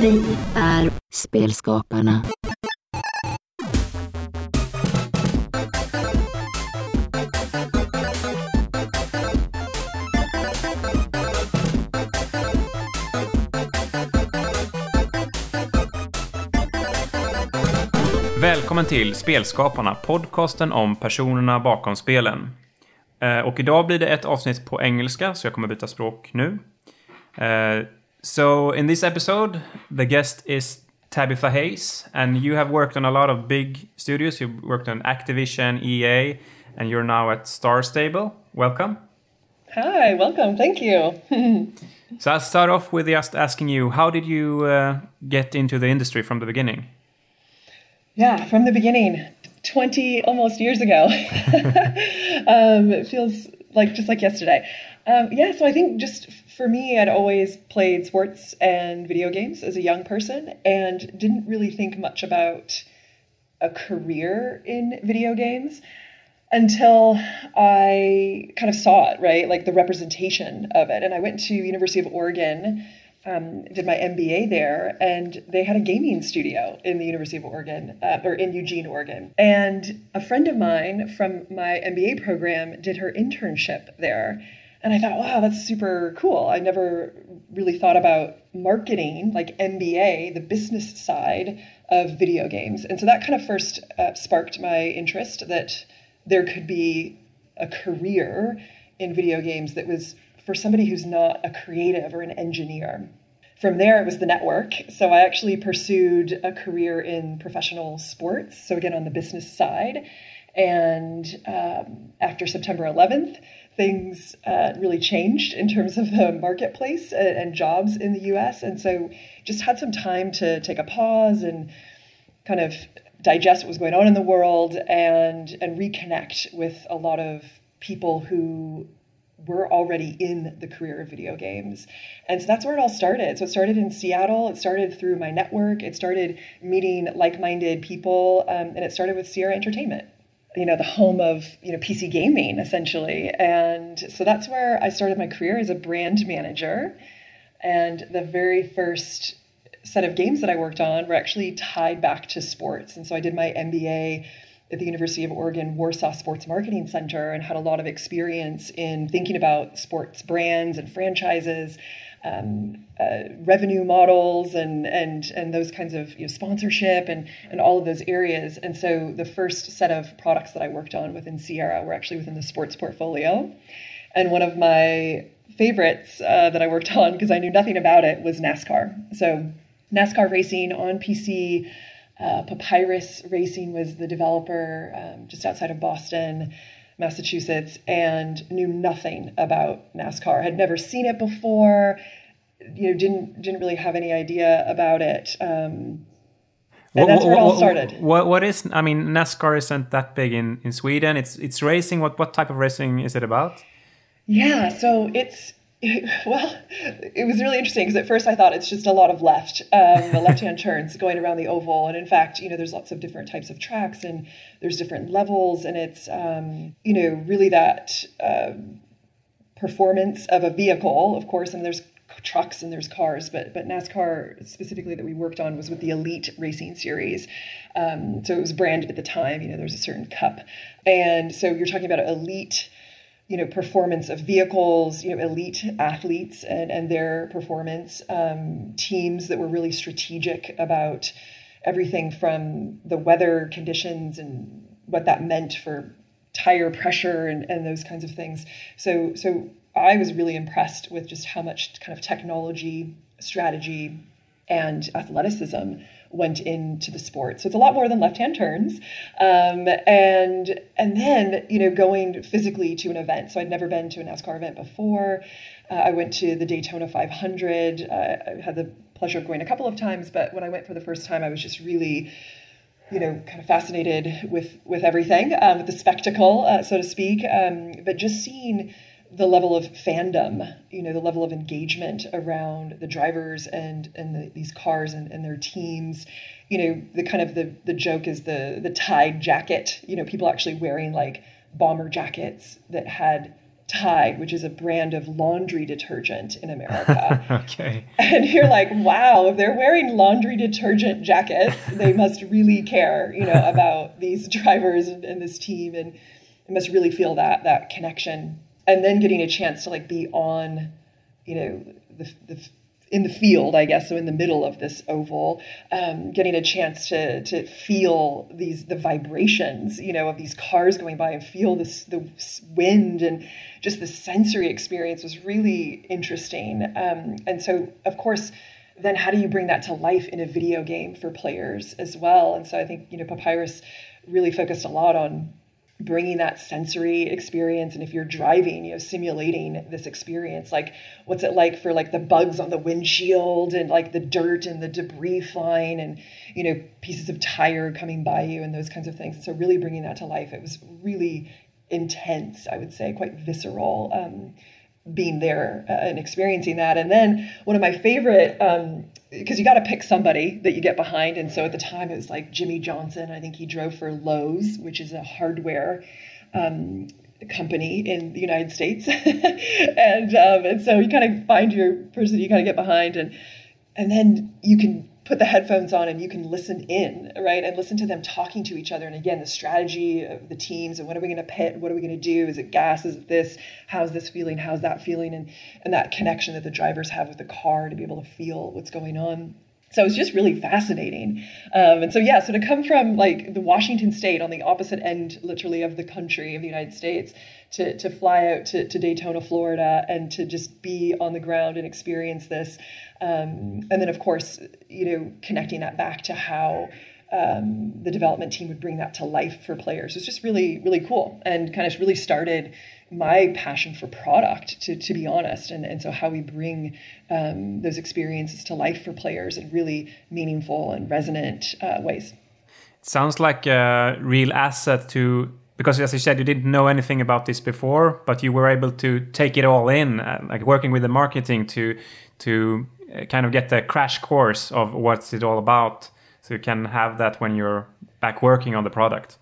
Vi är spelskaparna. Välkommen till Spelskaparna, podcasten om personerna bakom spelen. Och idag blir det ett avsnitt på engelska, så jag kommer byta språk nu. So in this episode, the guest is Tabitha Hayes, and you have worked on a lot of big studios. You've worked on Activision, EA, and you're now at Star Stable. Welcome. Hi, welcome. Thank you. So I'll start off with just asking you, how did you get into the industry from the beginning? Yeah, from the beginning, 20 almost years ago. It feels like just like yesterday. So I think just for me, I'd always played sports and video games as a young person and didn't really think much about a career in video games until I kind of saw it, right? Like the representation of it. And I went to University of Oregon, did my MBA there, and they had a gaming studio in the University of Oregon, or in Eugene, Oregon. And a friend of mine from my MBA program did her internship there. And I thought, wow, that's super cool. I never really thought about marketing, like MBA, the business side of video games. And so that kind of first sparked my interest that there could be a career in video games that was for somebody who's not a creative or an engineer. From there, it was the network. So I actually pursued a career in professional sports. So again, on the business side. And after September 11th, things really changed in terms of the marketplace and jobs in the US. And so just had some time to take a pause and kind of digest what was going on in the world and reconnect with a lot of people who were already in the career of video games. And so that's where it all started. So it started in Seattle. It started through my network. It started meeting like-minded people. And it started with Sierra Entertainment, the home of, PC gaming, essentially. And so that's where I started my career as a brand manager. And the very first set of games that I worked on were actually tied back to sports. And so I did my MBA at the University of Oregon Warsaw Sports Marketing Center and had a lot of experience in thinking about sports brands and franchises, revenue models and those kinds of sponsorship and all of those areas. And so the first set of products that I worked on within Sierra were actually within the sports portfolio. And one of my favorites that I worked on, because I knew nothing about it, was NASCAR. So NASCAR racing on PC. Papyrus Racing was the developer just outside of Boston, Massachusetts, and knew nothing about NASCAR. Had never seen it before, didn't really have any idea about it. And that's where it all started. What is, NASCAR isn't that big in Sweden. It's racing. What type of racing is it about? Yeah, so it was really interesting because at first I thought it's just a lot of the left-hand turns going around the oval. And in fact, there's lots of different types of tracks and there's different levels. And it's, really that performance of a vehicle, of course, and there's trucks and there's cars, but NASCAR specifically that we worked on was with the Elite Racing Series. So it was branded at the time, there's a certain cup. And so you're talking about elite performance of vehicles, elite athletes and their performance, teams that were really strategic about everything from the weather conditions and what that meant for tire pressure and those kinds of things. So I was really impressed with just how much kind of technology, strategy, and athleticism went into the sport. So it's a lot more than left-hand turns. And then, going physically to an event. So I'd never been to a NASCAR event before. I went to the Daytona 500. I had the pleasure of going a couple of times, but when I went for the first time, I was just really, kind of fascinated with everything, with the spectacle, so to speak. But just seeing the level of fandom, the level of engagement around the drivers and these cars and their teams, the kind of the joke is the Tide jacket, people actually wearing like bomber jackets that had Tide, which is a brand of laundry detergent in America. Okay. And you're like, wow, if they're wearing laundry detergent jackets, they must really care, about these drivers and this team, and they must really feel that connection. And then getting a chance to like be on, in the field, I guess, so in the middle of this oval, getting a chance to feel the vibrations, of these cars going by, and feel the wind, and just the sensory experience was really interesting. And so, of course, then how do you bring that to life in a video game for players as well? And so I think, Papyrus really focused a lot on bringing that sensory experience. And if you're driving, simulating this experience, like what's it like for like the bugs on the windshield, and like the dirt and the debris flying, and, pieces of tire coming by you, and those kinds of things. So really bringing that to life, it was really intense, I would say, quite visceral, being there and experiencing that. And then one of my favorite, because you got to pick somebody that you get behind. And so at the time it was like Jimmy Johnson. I think he drove for Lowe's, which is a hardware company in the United States. and so you kind of find your person you kind of get behind, and then you can put the headphones on and you can listen in, right? And listen to them talking to each other. And again, the strategy of the teams, and what are we going to pit? What are we going to do? Is it gas? Is it this? How's this feeling? How's that feeling? And that connection that the drivers have with the car to be able to feel what's going on. So it's just really fascinating. So to come from like the Washington State on the opposite end, literally, of the country of the United States, to fly out to Daytona, Florida, and to just be on the ground and experience this. And then, of course, connecting that back to how the development team would bring that to life for players. It's just really, really cool, and kind of really started my passion for product, to be honest. And so how we bring those experiences to life for players in really meaningful and resonant ways. It sounds like a real asset because as you said, you didn't know anything about this before, but you were able to take it all in, like working with the marketing to kind of get the crash course of what's it all about, so you can have that when you're back working on the product.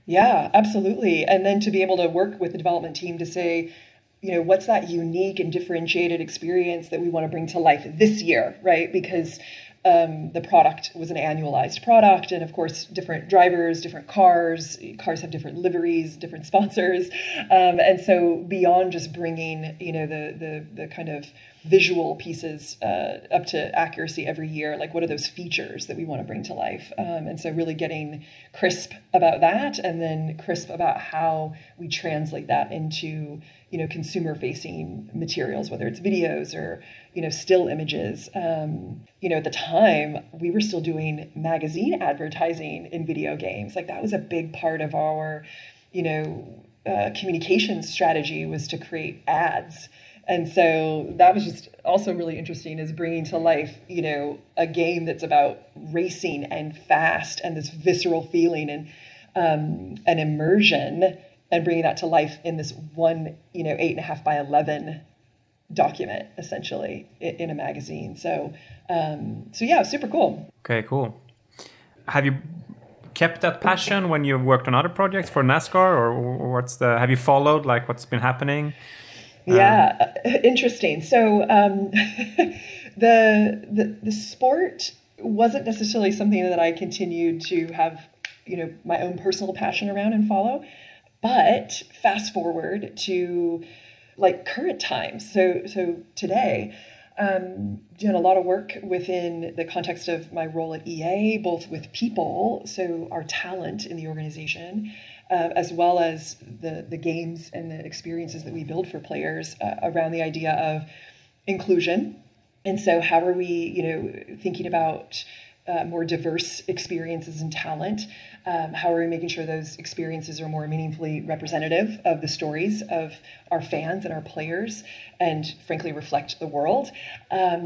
Yeah, absolutely. And then to be able to work with the development team to say, what's that unique and differentiated experience that we want to bring to life this year, right? Because the product was an annualized product, and of course, different drivers, different cars have different liveries, different sponsors. And so beyond just bringing, the kind of visual pieces up to accuracy every year, like what are those features that we want to bring to life? And so really getting crisp about that, and then crisp about how we translate that into, consumer-facing materials, whether it's videos or, still images. At the time, we were still doing magazine advertising in video games. Like that was a big part of our, communications strategy, was to create ads. And so that was just also really interesting, is bringing to life, a game that's about racing and fast and this visceral feeling and an immersion, and bringing that to life in this one, 8.5 by 11 document, essentially, in a magazine. So yeah, super cool. Okay, cool. Have you kept that passion when you worked on other projects for NASCAR, or have you followed like what's been happening? Yeah, interesting. So the sport wasn't necessarily something that I continued to have, my own personal passion around and follow. But fast forward to like current times. So today, done a lot of work within the context of my role at EA, both with people, so our talent in the organization, as well as the games and the experiences that we build for players around the idea of inclusion. And so how are we, thinking about more diverse experiences and talent? How are we making sure those experiences are more meaningfully representative of the stories of our fans and our players, and frankly reflect the world? Or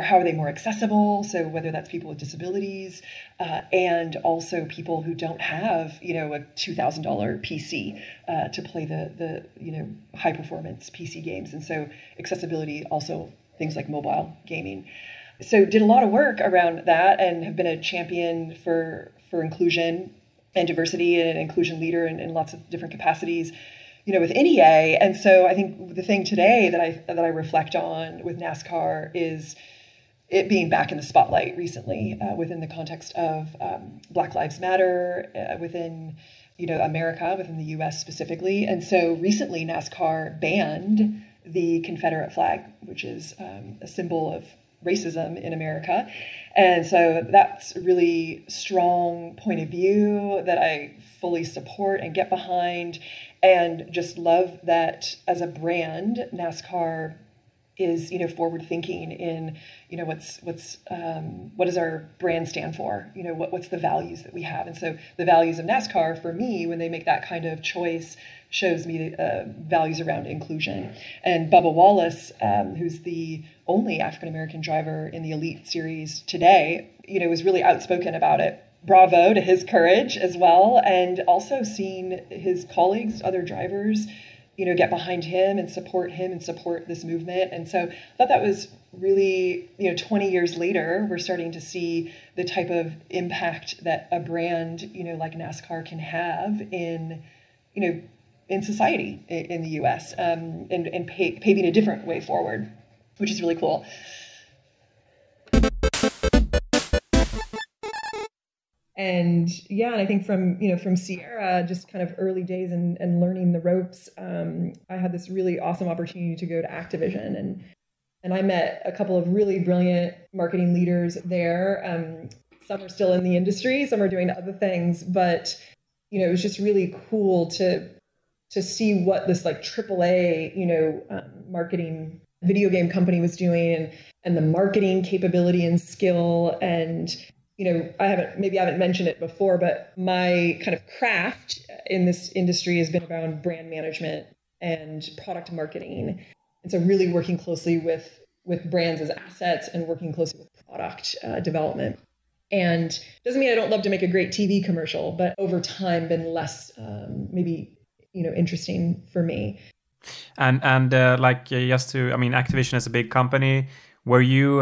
how are they more accessible? So whether that's people with disabilities and also people who don't have, a $2,000 PC to play the high performance PC games. And so accessibility, also things like mobile gaming. So did a lot of work around that, and have been a champion for inclusion and diversity, and an inclusion leader in lots of different capacities. with NEA. And so I think the thing today that I reflect on with NASCAR is it being back in the spotlight recently within the context of Black Lives Matter within America, within the U.S. specifically. And so recently NASCAR banned the Confederate flag, which is a symbol of racism in America. And so that's a really strong point of view that I fully support and get behind, and just love that as a brand, NASCAR is, forward thinking in, what does our brand stand for? What's the values that we have? And so the values of NASCAR for me, when they make that kind of choice, shows me the values around inclusion. And Bubba Wallace, who's the only African-American driver in the elite series today, was really outspoken about it. Bravo to his courage as well. And also seeing his colleagues, other drivers, get behind him and support this movement. And so I thought that was really, 20 years later, we're starting to see the type of impact that a brand, like NASCAR can have in society in the U.S. And paving a different way forward, which is really cool. And I think from Sierra, just kind of early days and learning the ropes, I had this really awesome opportunity to go to Activision, and I met a couple of really brilliant marketing leaders there. Some are still in the industry, some are doing other things, but it was just really cool to see what this like AAA marketing video game company was doing, and the marketing capability and skill. And I haven't mentioned it before, but my kind of craft in this industry has been around brand management and product marketing. And so really working closely with brands as assets and working closely with product development. And doesn't mean I don't love to make a great TV commercial, but over time been less maybe interesting for me. And Activision is a big company. Were you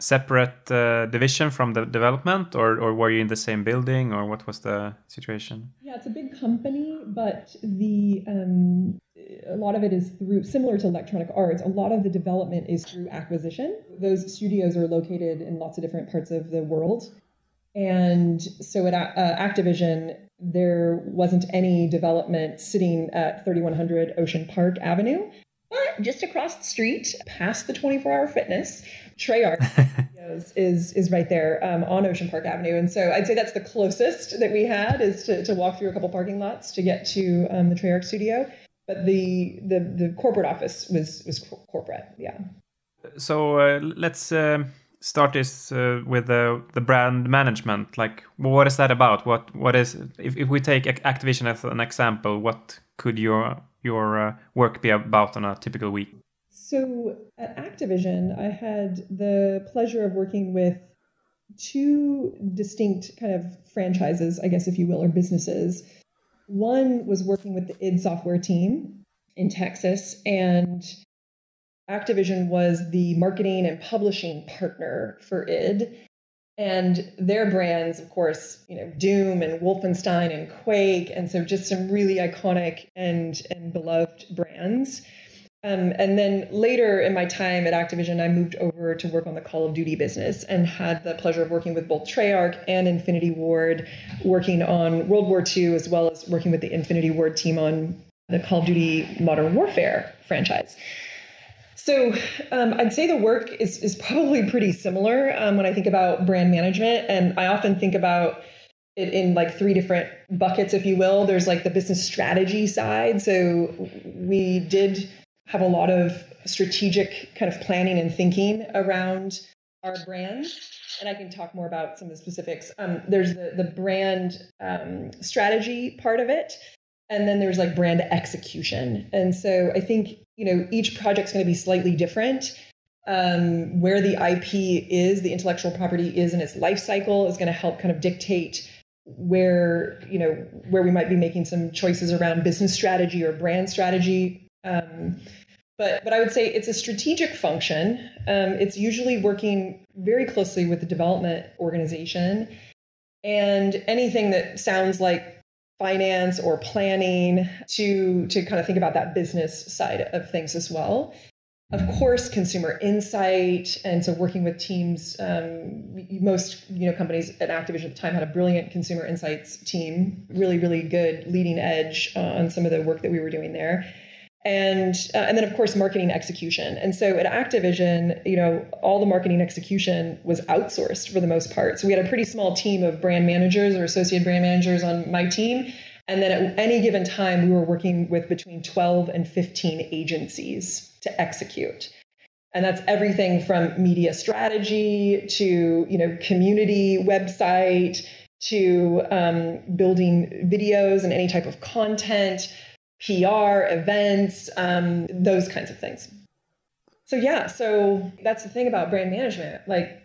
separate division from the development, or were you in the same building, or what was the situation? Yeah, it's a big company, but a lot of it is through, similar to Electronic Arts, a lot of the development is through acquisition. Those studios are located in lots of different parts of the world. And so at Activision, there wasn't any development sitting at 3100 Ocean Park Avenue, but just across the street, past the 24-hour fitness, Treyarch is right there on Ocean Park Avenue. And so I'd say that's the closest that we had, is to walk through a couple parking lots to get to the Treyarch studio. But the corporate office was corporate, yeah. So let's start this with the brand management. Like, what is that about? What is, if we take Activision as an example, what could your work be about on a typical week? So at Activision, I had the pleasure of working with two distinct kind of franchises, I guess, if you will, or businesses. One was working with the id Software team in Texas, and Activision was the marketing and publishing partner for id. And their brands, of course, Doom and Wolfenstein and Quake. And so just some really iconic and beloved brands. And then later in my time at Activision, I moved over to work on the Call of Duty business and had the pleasure of working with both Treyarch and Infinity Ward, working on World War II, as well as working with the Infinity Ward team on the Call of Duty Modern Warfare franchise. So I'd say the work is probably pretty similar when I think about brand management. And I often think about it in like three different buckets, if you will. There's like the business strategy side. So we did have a lot of strategic kind of planning and thinking around our brands. And I can talk more about some of the specifics. There's the brand strategy part of it. And then there's like brand execution. And so I think, each project's going to be slightly different. Where the IP is, the intellectual property is in its life cycle, is going to help kind of dictate where we might be making some choices around business strategy or brand strategy. But I would say it's a strategic function. It's usually working very closely with the development organization. And anything that sounds like finance or planning to kind of think about that business side of things as well. Of course, consumer insight. And so working with teams, most companies at Activision at the time had a brilliant consumer insights team, really, really good leading edge on some of the work that we were doing there. And then, of course, marketing execution. And so at Activision, all the marketing execution was outsourced for the most part. So we had a pretty small team of brand managers or associate brand managers on my team. And then at any given time, we were working with between 12 and 15 agencies to execute. And that's everything from media strategy to, community website to building videos and any type of content, PR, events, those kinds of things. So that's the thing about brand management. Like,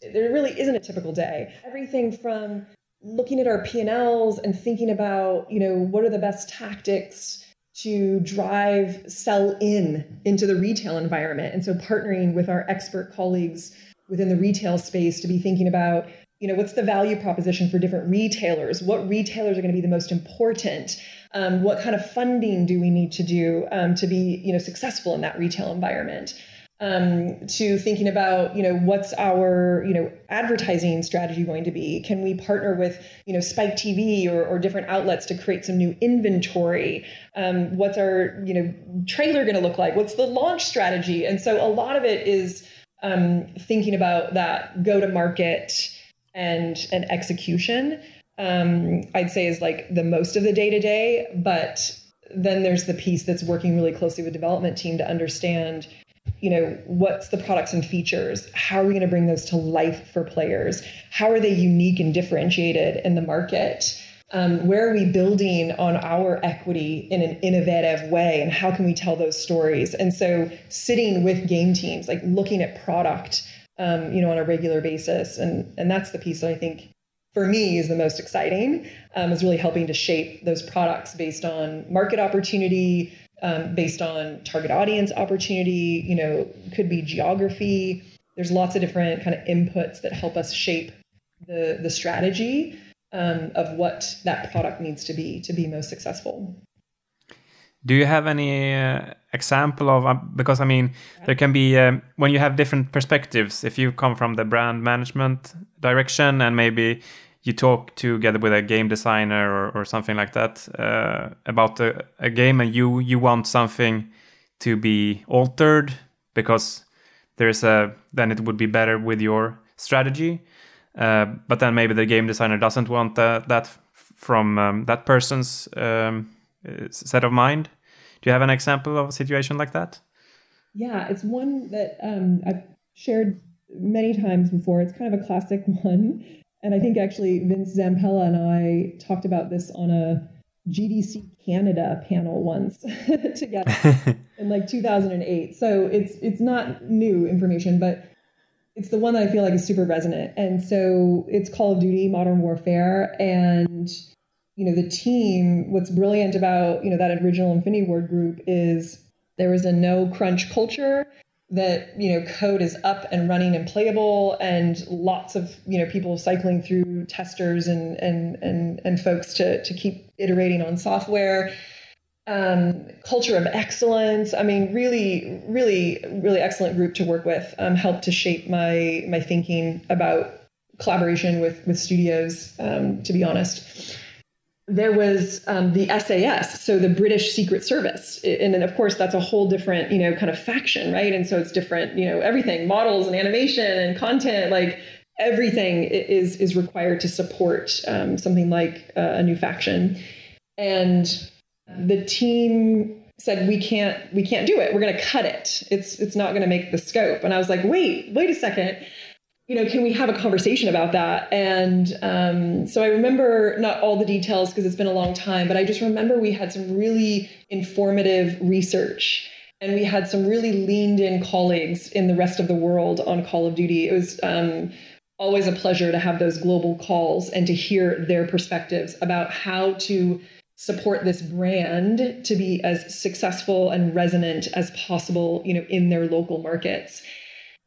there really isn't a typical day. Everything from looking at our P&Ls and thinking about, what are the best tactics to drive into the retail environment. And so partnering with our expert colleagues within the retail space to be thinking about, what's the value proposition for different retailers? What retailers are going to be the most important? What kind of funding do we need to do to be, successful in that retail environment? To thinking about, what's our, advertising strategy going to be? Can we partner with, Spike TV or different outlets to create some new inventory? What's our, trailer going to look like? What's the launch strategy? And so a lot of it is thinking about that go-to-market and execution. I'd say is like the most of the day-to-day, but then there's the piece that's working really closely with the development team to understand, what's the products and features? How are we going to bring those to life for players? How are they unique and differentiated in the market? Where are we building on our equity in an innovative way? And how can we tell those stories? And so sitting with game teams, like looking at product, on a regular basis. And that's the piece that I think for me is the most exciting, is really helping to shape those products based on market opportunity, based on target audience opportunity, could be geography. There's lots of different kind of inputs that help us shape the strategy of what that product needs to be most successful. Do you have any example of, because there can be, when you have different perspectives, if you come from the brand management direction and maybe you talk together with a game designer or something like that about a game, and you want something to be altered because then it would be better with your strategy. But then maybe the game designer doesn't want that from that person's set of mind. Do you have an example of a situation like that? Yeah, it's one that I've shared many times before. It's kind of a classic one. And I think actually Vince Zampella and I talked about this on a GDC Canada panel once together in like 2008. So it's not new information, but it's the one that I feel like is super resonant. And so it's Call of Duty Modern Warfare. And, the team, what's brilliant about, that original Infinity Ward group is there was a no crunch culture, that, code is up and running and playable, and lots of, people cycling through testers and folks to keep iterating on software. Culture of excellence. Really, really, really excellent group to work with. Helped to shape my thinking about collaboration with studios, to be honest. There was the SAS, so the British Secret Service. And then, of course, that's a whole different, kind of faction, right? And so it's different, everything, models and animation and content, like everything is required to support something like a new faction. And the team said, we can't do it. We're going to cut it. It's not going to make the scope. And I was like, wait a second. Can we have a conversation about that? And so I remember not all the details because it's been a long time, but I just remember we had some really informative research and we had some really leaned in colleagues in the rest of the world on Call of Duty. It was always a pleasure to have those global calls and to hear their perspectives about how to support this brand to be as successful and resonant as possible, in their local markets.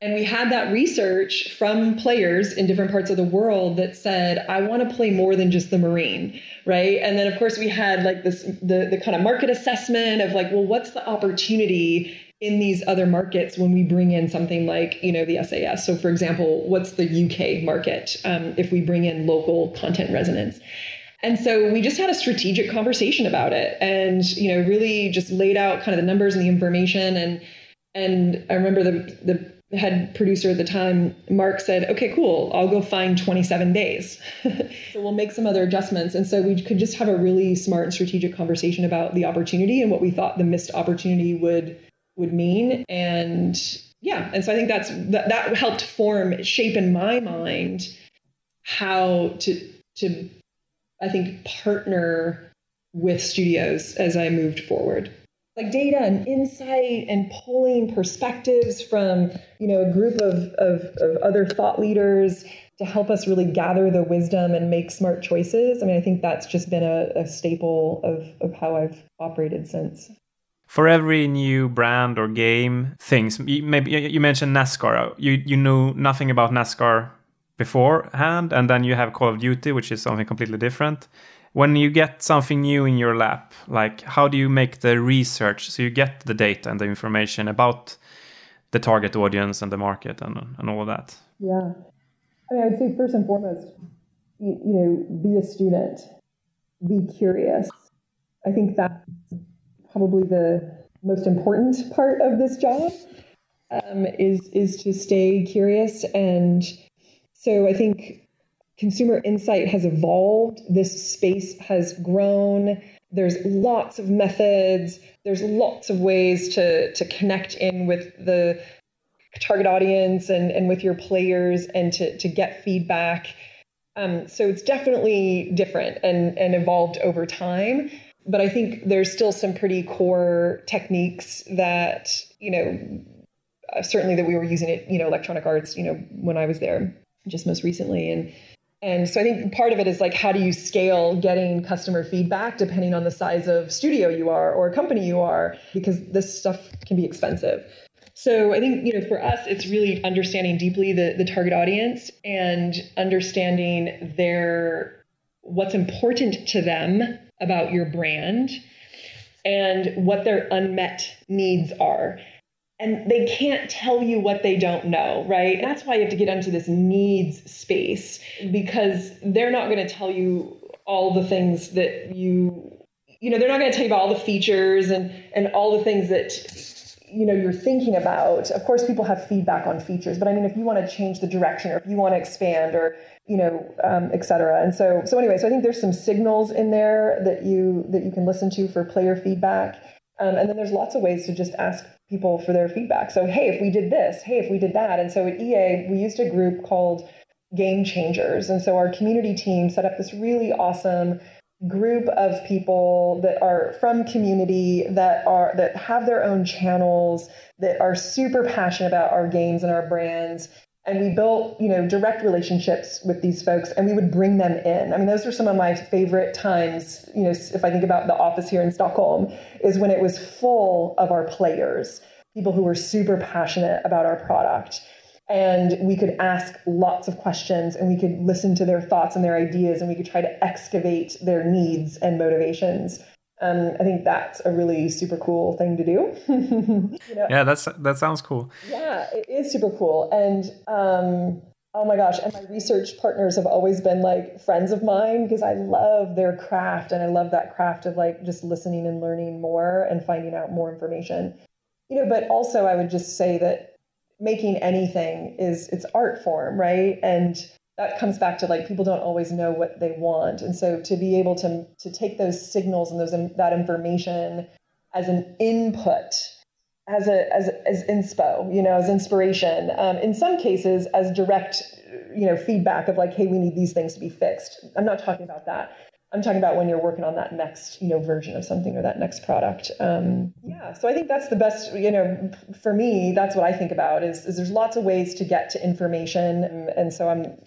And we had that research from players in different parts of the world that said, I want to play more than just the Marine, right? And then, of course, we had like the kind of market assessment of like, well, what's the opportunity in these other markets when we bring in something like, the SAS? So, for example, what's the UK market if we bring in local content resonance? And so we just had a strategic conversation about it and, really just laid out kind of the numbers and the information. And I remember the head producer at the time, Mark, said, okay, cool, I'll go find 27 days. So we'll make some other adjustments. And so we could just have a really smart and strategic conversation about the opportunity and what we thought the missed opportunity would mean. And and so I think that helped shape in my mind how to I think partner with studios as I moved forward. Like data and insight and pulling perspectives from, a group of other thought leaders to help us really gather the wisdom and make smart choices. I mean, I think that's just been a staple of how I've operated since. For every new brand or game things, maybe you mentioned NASCAR. You knew nothing about NASCAR beforehand, and then you have Call of Duty, which is something completely different. When you get something new in your lap, like how do you make the research so you get the data and the information about the target audience and the market and all of that? Yeah. I mean, I would say first and foremost, be a student, be curious. I think that's probably the most important part of this job is to stay curious. And so I think consumer insight has evolved. This space has grown. There's lots of methods. There's lots of ways to connect in with the target audience and with your players and to get feedback. So it's definitely different and evolved over time. But I think there's still some pretty core techniques that, certainly that we were using at, Electronic Arts, when I was there just most recently. And so I think part of it is like, how do you scale getting customer feedback depending on the size of studio you are or company you are, because this stuff can be expensive. So I think, for us, it's really understanding deeply the target audience and understanding what's important to them about your brand and what their unmet needs are. And they can't tell you what they don't know, right? And that's why you have to get into this needs space, because they're not going to tell you all the things that they're not going to tell you about all the features and all the things that, you're thinking about. Of course, people have feedback on features, but I mean, if you want to change the direction or if you want to expand or, et cetera. And so anyway, so I think there's some signals in there that you can listen to for player feedback. And then there's lots of ways to just ask people for their feedback. So, hey, if we did this, hey, if we did that. And so at EA, we used a group called Game Changers. And so our community team set up this really awesome group of people that are from community, that have their own channels, that are super passionate about our games and our brands. And we built, direct relationships with these folks, and we would bring them in. I mean, those are some of my favorite times, if I think about the office here in Stockholm, is when it was full of our players, people who were super passionate about our product. And we could ask lots of questions, and we could listen to their thoughts and their ideas, and we could try to excavate their needs and motivations. I think that's a really super cool thing to do. Yeah, that sounds cool. Yeah, it is super cool. And oh my gosh, and my research partners have always been like friends of mine, because I love their craft, and I love that craft of like just listening and learning more and finding out more information. But also I would just say that making anything it's art form, right? And that comes back to like, people don't always know what they want. And so to be able to take those signals and that information as an input, as inspo, as inspiration, in some cases as direct, feedback of like, hey, we need these things to be fixed. I'm not talking about that. I'm talking about when you're working on that next, version of something or that next product. So I think that's the best, for me, that's what I think about is there's lots of ways to get to information. And so I'm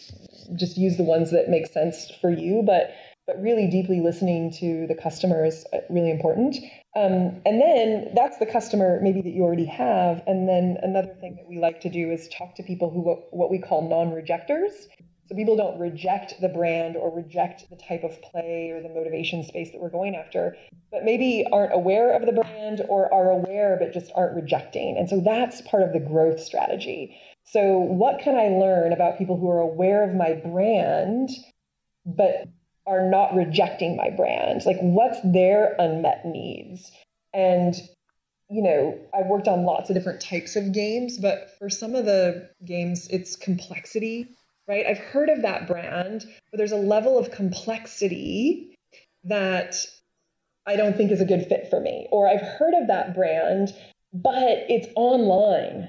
just use the ones that make sense for you, but really deeply listening to the customer is really important. And then that's the customer maybe that you already have. And then another thing that we like to do is talk to people who what we call non-rejectors. So people don't reject the brand or reject the type of play or the motivation space that we're going after, but maybe aren't aware of the brand or are aware but just aren't rejecting. And so that's part of the growth strategy. So what can I learn about people who are aware of my brand but are not rejecting my brand? Like, what's their unmet needs? And, I've worked on lots of different types of games, but for some of the games, it's complexity, right? I've heard of that brand, but there's a level of complexity that I don't think is a good fit for me. Or I've heard of that brand, but it's online.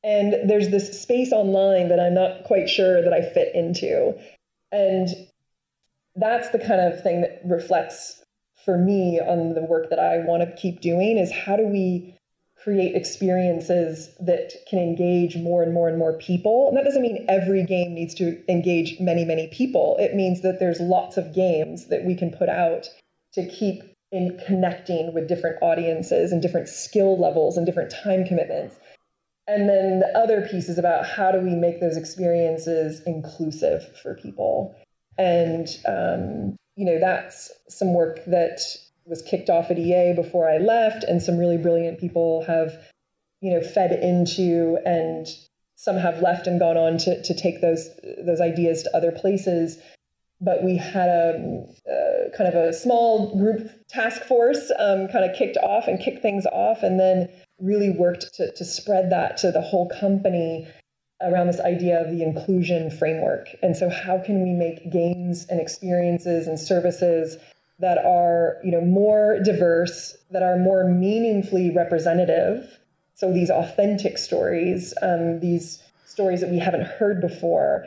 And there's this space online that I'm not quite sure that I fit into. And that's the kind of thing that reflects for me on the work that I want to keep doing, is how do we create experiences that can engage more and more and more people? And that doesn't mean every game needs to engage many, many people. It means that there's lots of games that we can put out to keep in connecting with different audiences and different skill levels and different time commitments. And then the other piece is about how do we make those experiences inclusive for people? And, that's some work that was kicked off at EA before I left, and some really brilliant people have, fed into, and some have left and gone on to take those ideas to other places. But we had a kind of a small group task force kind of kicked things off, and then really worked to spread that to the whole company around this idea of the inclusion framework. And so how can we make games and experiences and services that are, more diverse, that are more meaningfully representative? So these authentic stories, these stories that we haven't heard before,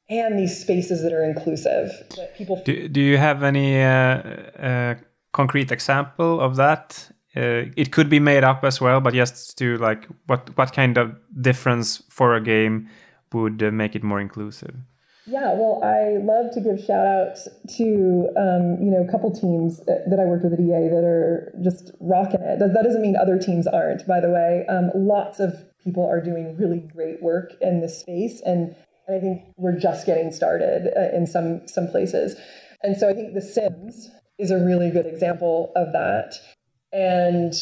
and these spaces that are inclusive, that people. Do you have any concrete example of that? It could be made up as well, but just to what kind of difference for a game would make it more inclusive? Yeah, well, I love to give shout outs to, a couple teams that I worked with at EA that are just rocking it. That doesn't mean other teams aren't, by the way. Lots of people are doing really great work in this space. And I think we're just getting started in some places. And so I think The Sims is a really good example of that. And,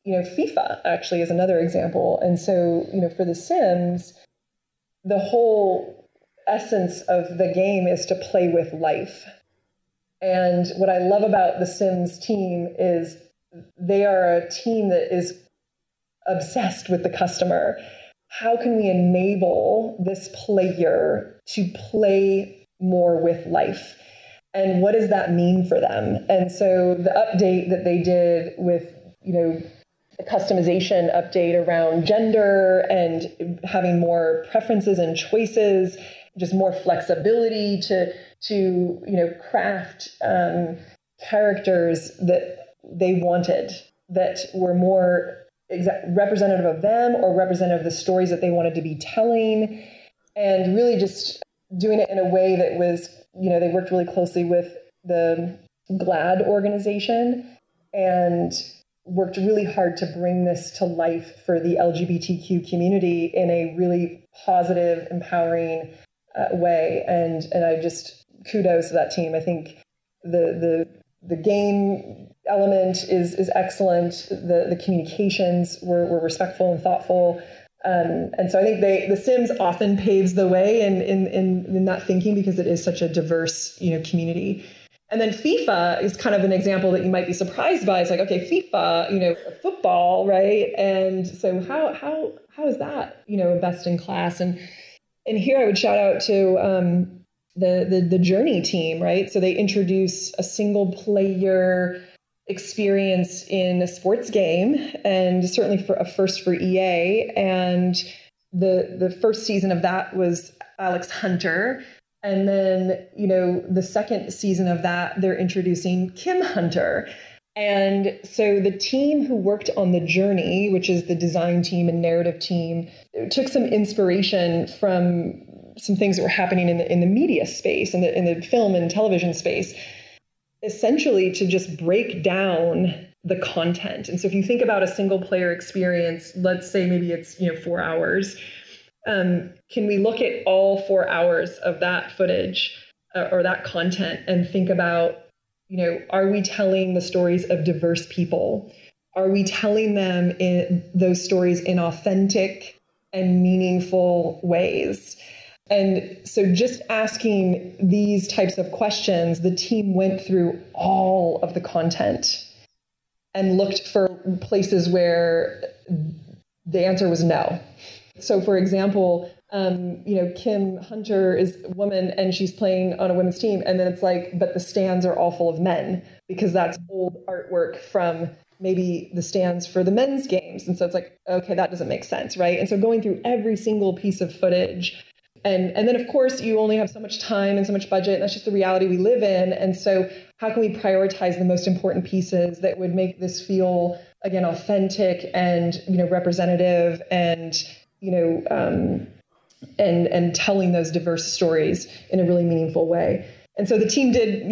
FIFA actually is another example. And so, for The Sims, the whole essence of the game is to play with life. And what I love about the Sims team is they are a team that is obsessed with the customer. How can we enable this player to play more with life? And what does that mean for them? And so the update that they did with, a customization update around gender and having more preferences and choices, just more flexibility to craft characters that they wanted, that were more representative of them or representative of the stories that they wanted to be telling, and really just doing it in a way that was, they worked really closely with the GLAAD organization and worked really hard to bring this to life for the LGBTQ community in a really positive, empowering way. And I just kudos to that team. I think the game element is excellent. The communications were respectful and thoughtful. And so I think The Sims often paves the way in that thinking, because it is such a diverse, community. And then FIFA is kind of an example that you might be surprised by. It's like, okay, FIFA, football, right? And so how is that, best in class? And here I would shout out to the Journey team, right? So they introduce a single player experience in a sports game, and certainly for a first for EA. And the first season of that was Alex Hunter. And then, the second season of that, they're introducing Kim Hunter. And so the team who worked on The Journey, which is the design team and narrative team, took some inspiration from some things that were happening in the media space, in the film and television space, essentially to just break down the content. And so if you think about a single player experience, let's say maybe it's 4 hours. Can we look at all 4 hours of that footage or that content and think about, are we telling the stories of diverse people? Are we telling them those stories in authentic and meaningful ways? And so just asking these types of questions, the team went through all of the content and looked for places where the answer was no. So for example, Kim Hunter is a woman and she's playing on a women's team. And then it's like, but the stands are all full of men because that's old artwork from maybe the stands for the men's games. And so it's like, okay, that doesn't make sense, right? And so going through every single piece of footage. And then, of course, you only have so much time and so much budget. And that's just the reality we live in. And so how can we prioritize the most important pieces that would make this feel, again, authentic and, representative and, and telling those diverse stories in a really meaningful way. And so the team did,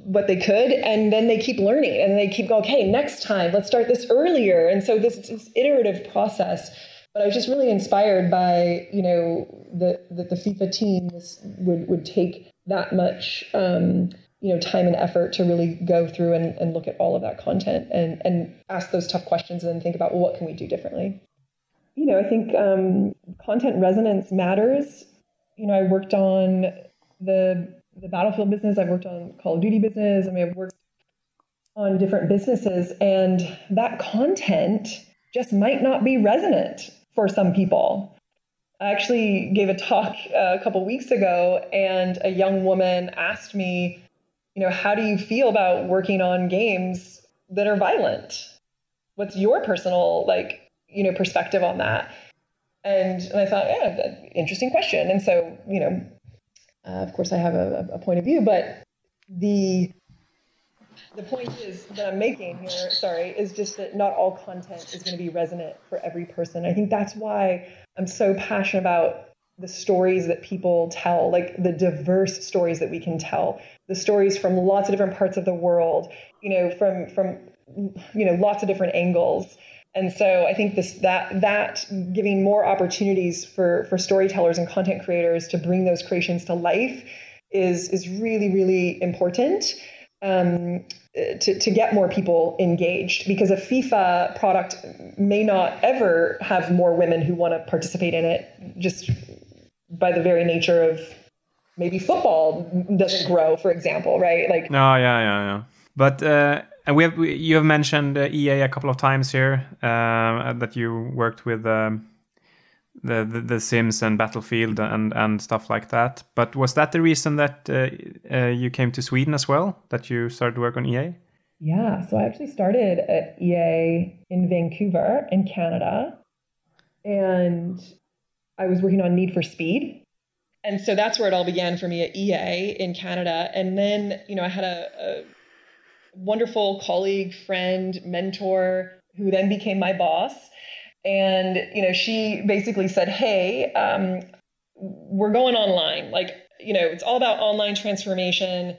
what they could, and then they keep learning and they keep going, okay, next time, let's start this earlier. And so this iterative process. But I was just really inspired by, the FIFA team would take that much, time and effort to really go through and look at all of that content and ask those tough questions and then think about, well, what can we do differently? I think content resonance matters. I worked on the Battlefield business. I've worked on Call of Duty business. I've worked on different businesses, and that content just might not be resonant for some people. I actually gave a talk a couple weeks ago, and a young woman asked me, how do you feel about working on games that are violent? What's your personal, perspective on that? And I thought, interesting question. And so, of course, I have a point of view, but the point that I'm making here, is just that not all content is going to be resonant for every person. I think that's why I'm so passionate about the stories that people tell, like the diverse stories that we can tell, the stories from lots of different parts of the world, from lots of different angles. And so I think that giving more opportunities for storytellers and content creators to bring those creations to life is really, really important. To get more people engaged, because a FIFA product may not ever have more women who want to participate in it, just by the very nature of maybe football doesn't grow, for example, right? Yeah. But and you have mentioned EA a couple of times here, that you worked with the Sims and Battlefield and stuff like that. But was that the reason that you came to Sweden as well, that you started to work on EA? Yeah, so I actually started at EA in Vancouver in Canada, and I was working on Need for Speed. And so that's where it all began for me at EA in Canada. And then, I had a wonderful colleague, friend, mentor, who then became my boss. And, she basically said, hey, we're going online. It's all about online transformation.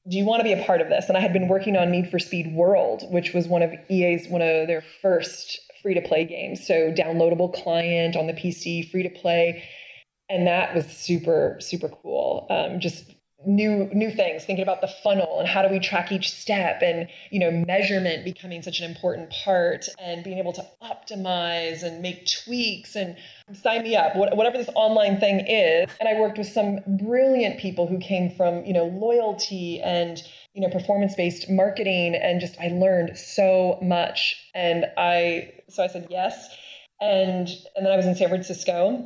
Do you want to be a part of this? And I had been working on Need for Speed World, which was one of their first free-to-play games. So downloadable client on the PC, free-to-play. And that was super, super cool. Just new things, thinking about the funnel and how do we track each step, and measurement becoming such an important part, and being able to optimize and make tweaks, and sign me up, whatever this online thing is. And I worked with some brilliant people who came from loyalty and performance-based marketing, and I learned so much. And I said yes, and then I was in San Francisco.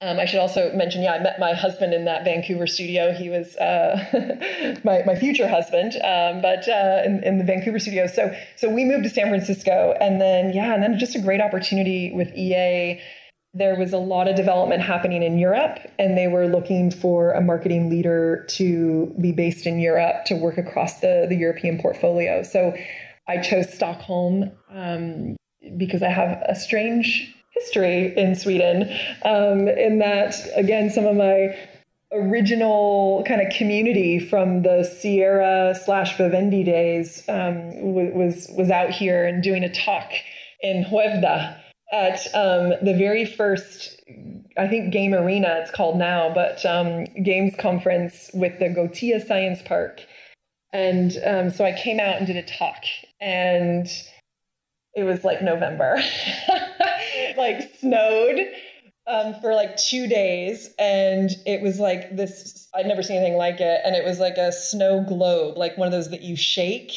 I should also mention, I met my husband in that Vancouver studio. He was my future husband, but in the Vancouver studio. So we moved to San Francisco, and then just a great opportunity with EA. There was a lot of development happening in Europe, and they were looking for a marketing leader to be based in Europe to work across the European portfolio. So I chose Stockholm because I have a strange history in Sweden, in that, again, some of my original kind of community from the Sierra/Vivendi days was out here and doing a talk in Huevda at the very first, I think, Game Arena, it's called now, but games conference with the Gotia Science Park. And so I came out and did a talk, and it was like November. It like snowed for like 2 days, and it was like this, I'd never seen anything like it, and it was like a snow globe, like one of those that you shake,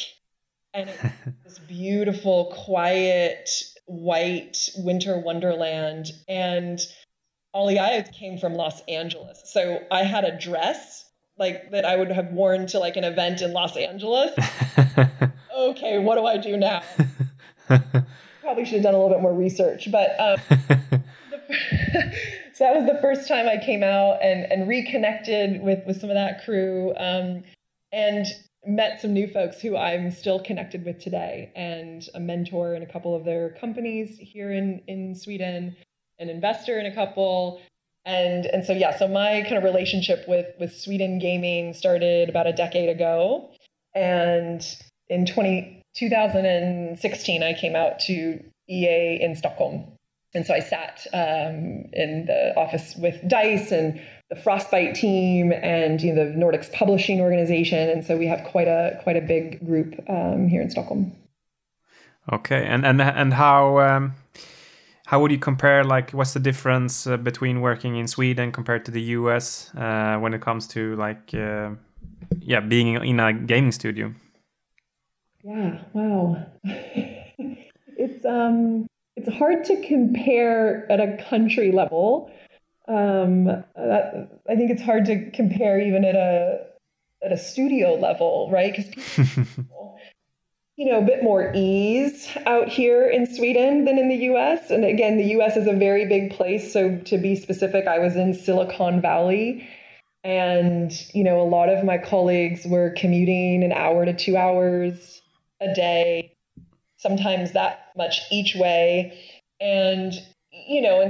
and it was this beautiful, quiet, white winter wonderland. And all the eyes came from Los Angeles. So I had a dress like that I would have worn to like an event in Los Angeles. Okay, what do I do now? Probably should have done a little bit more research, but so that was the first time I came out and reconnected with some of that crew, and met some new folks who I'm still connected with today, and a mentor in a couple of their companies here in Sweden, an investor in a couple. And so, yeah, so my kind of relationship with Sweden gaming started about a decade ago. And in 2016, I came out to EA in Stockholm. And so I sat in the office with DICE and the Frostbite team and the Nordics Publishing Organization. And so we have quite a big group here in Stockholm. Okay, and how would you compare? Like, what's the difference between working in Sweden compared to the US when it comes to like being in a gaming studio? Yeah, wow. It's hard to compare at a country level. I think it's hard to compare even at a studio level, right? Because people, a bit more ease out here in Sweden than in the US. And again, the US is a very big place. So to be specific, I was in Silicon Valley, and a lot of my colleagues were commuting 1 hour to 2 hours a day, sometimes that much each way. And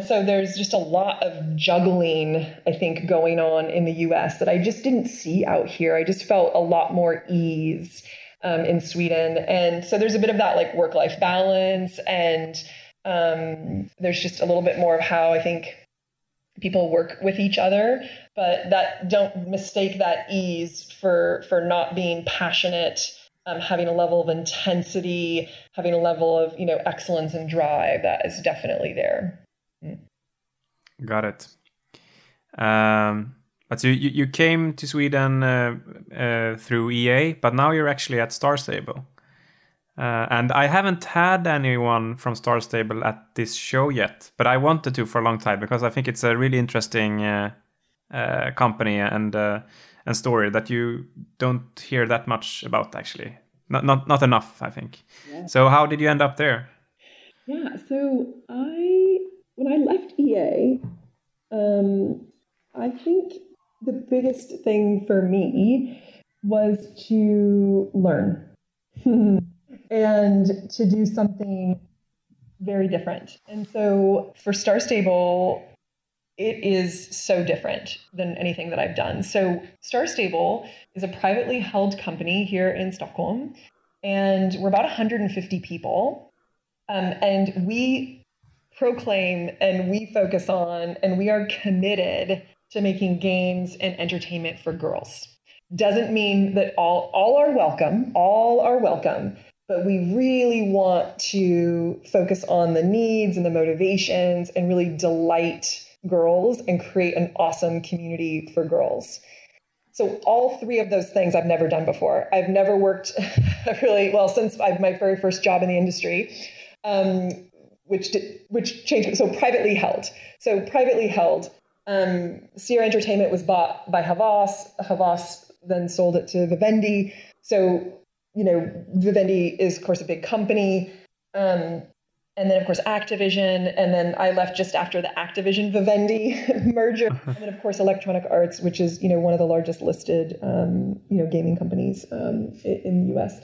so there's just a lot of juggling, I think, going on in the US that I just didn't see out here. I just felt a lot more ease in Sweden. And so there's a bit of that like work-life balance, and there's just a little bit more of how I think people work with each other, but that don't mistake that ease for not being passionate, having a level of intensity, having a level of, excellence and drive that is definitely there. Got it. But so you came to Sweden through EA, but now you're actually at Star Stable. And I haven't had anyone from Star Stable at this show yet, but I wanted to for a long time because I think it's a really interesting company and story that you don't hear that much about, actually. Not enough, I think. Yeah. So how did you end up there? Yeah, so when I left EA, I think the biggest thing for me was to learn and to do something very different. And so for Star Stable, it is so different than anything that I've done. So Star Stable is a privately held company here in Stockholm, and we're about 150 people. And we proclaim and we focus on, and we are committed to making games and entertainment for girls. Doesn't mean that all are welcome, but we really want to focus on the needs and the motivations and really delight girls and create an awesome community for girls. So all three of those things I've never done before. I've never worked since my very first job in the industry, which changed. So privately held. Sierra Entertainment was bought by Havas. Havas then sold it to Vivendi. So, Vivendi is, of course, a big company. And then, of course, Activision. And then I left just after the Activision Vivendi merger. And then, of course, Electronic Arts, which is, one of the largest listed, gaming companies in the US.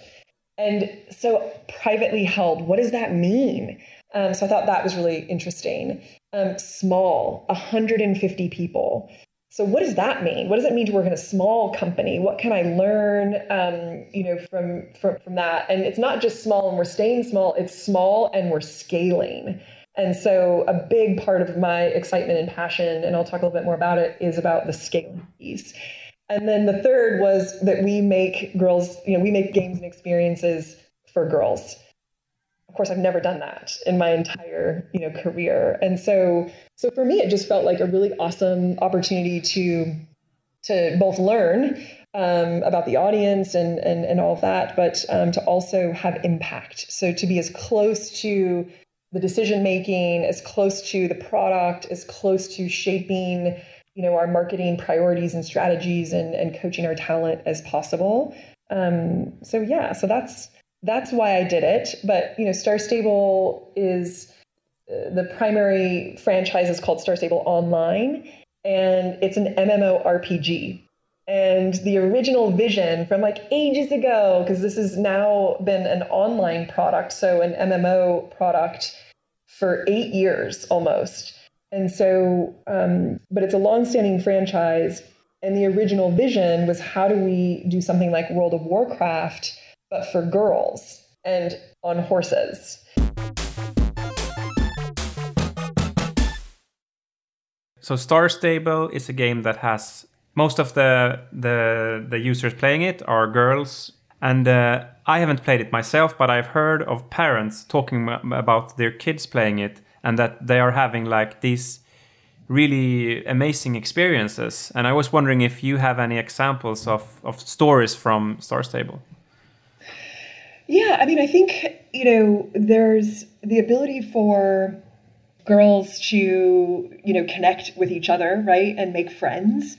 And so privately held, what does that mean? So I thought that was really interesting. Small, 150 people. So what does that mean? What does it mean to work in a small company? What can I learn, from that? And it's not just small and we're staying small, it's small and we're scaling. And so a big part of my excitement and passion, and I'll talk a little bit more about it, is about the scaling piece. And then the third was that we make we make games and experiences for girls. Of course, I've never done that in my entire, career. And so for me, it just felt like a really awesome opportunity to both learn about the audience and all of that, but to also have impact. So to be as close to the decision making, as close to the product, as close to shaping, our marketing priorities and strategies and coaching our talent as possible. So that's why I did it. But, Star Stable is the primary franchise is called Star Stable Online, and it's an MMORPG. And the original vision from ages ago, because this has now been an online product, so an MMO product for 8 years almost. And so, but it's a longstanding franchise. And the original vision was, how do we do something like World of Warcraft, but for girls and on horses? So Star Stable is a game that has most of the users playing it are girls. And I haven't played it myself, but I've heard of parents talking about their kids playing it and that they are having these really amazing experiences. And I was wondering if you have any examples of stories from Star Stable. Yeah, I think, there's the ability for girls to, connect with each other, right, and make friends.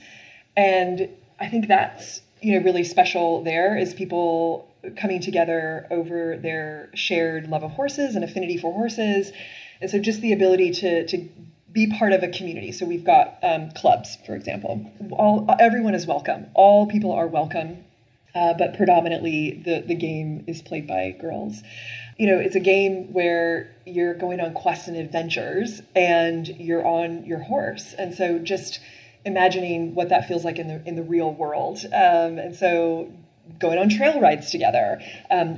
And I think that's, really special there, is people coming together over their shared love of horses and affinity for horses. And so just the ability to be part of a community. So we've got clubs, for example. Everyone is welcome. All people are welcome. But predominantly the game is played by girls. It's a game where you're going on quests and adventures and you're on your horse. And so just imagining what that feels like in the real world. And so going on trail rides together,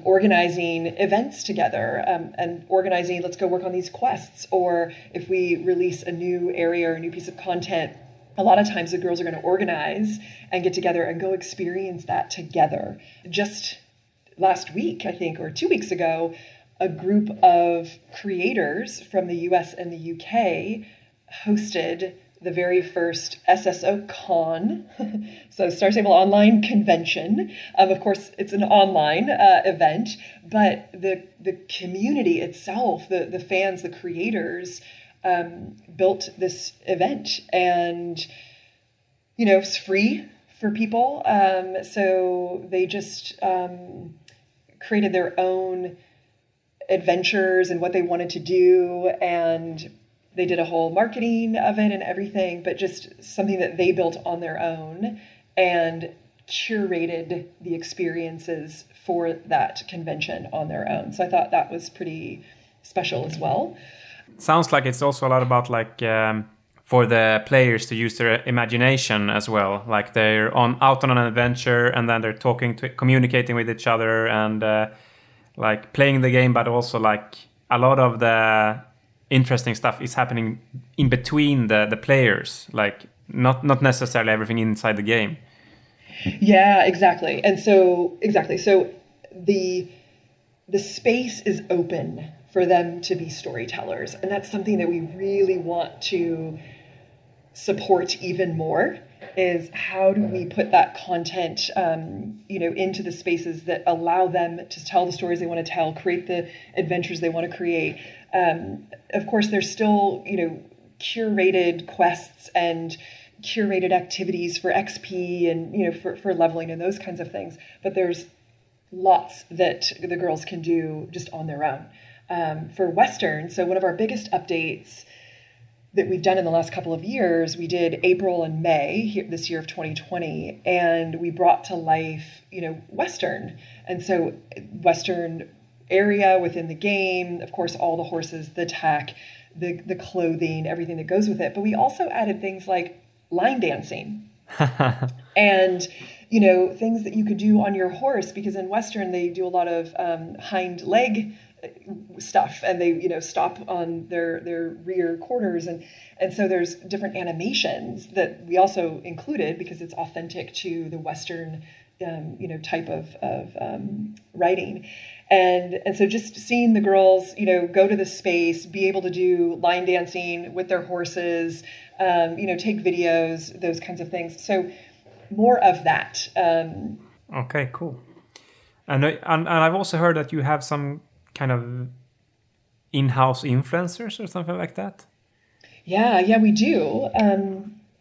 organizing events together, and organizing, let's go work on these quests. Or if we release a new area or a new piece of content, a lot of times the girls are going to organize and get together and go experience that together. Just last week, I think, or 2 weeks ago, a group of creators from the US and the UK hosted the very first SSO Con, so Star Stable Online Convention. Of course, it's an online event, but the community itself, the fans, the creators, built this event, and it's free for people. So they just created their own adventures and what they wanted to do, and they did a whole marketing of it and everything, but just something that they built on their own and curated the experiences for that convention on their own. So I thought that was pretty special as well. Sounds like it's also a lot about for the players to use their imagination as well. Like they're out on an adventure and then they're communicating with each other and playing the game, but also a lot of the interesting stuff is happening in between the players, not necessarily everything inside the game. Yeah, exactly. And so the space is open for them to be storytellers. And that's something that we really want to support even more, is how do we put that content, into the spaces that allow them to tell the stories they want to tell, create the adventures they want to create. Of course, there's still, curated quests and curated activities for XP and, for leveling and those kinds of things. But there's lots that the girls can do just on their own. For Western, so one of our biggest updates that we've done in the last couple of years, we did April and May this year of 2020, and we brought to life, Western. And so Western area within the game, of course, all the horses, the tack, the clothing, everything that goes with it. But we also added things like line dancing. And, things that you could do on your horse, because in Western, they do a lot of hind leg stuff, and they, stop on their rear quarters. And so there's different animations that we also included because it's authentic to the Western, type of writing. And so just seeing the girls, go to the space, be able to do line dancing with their horses, take videos, those kinds of things. So more of that. Okay, cool. And I've also heard that you have some kind of in-house influencers or something like that. Yeah, we do.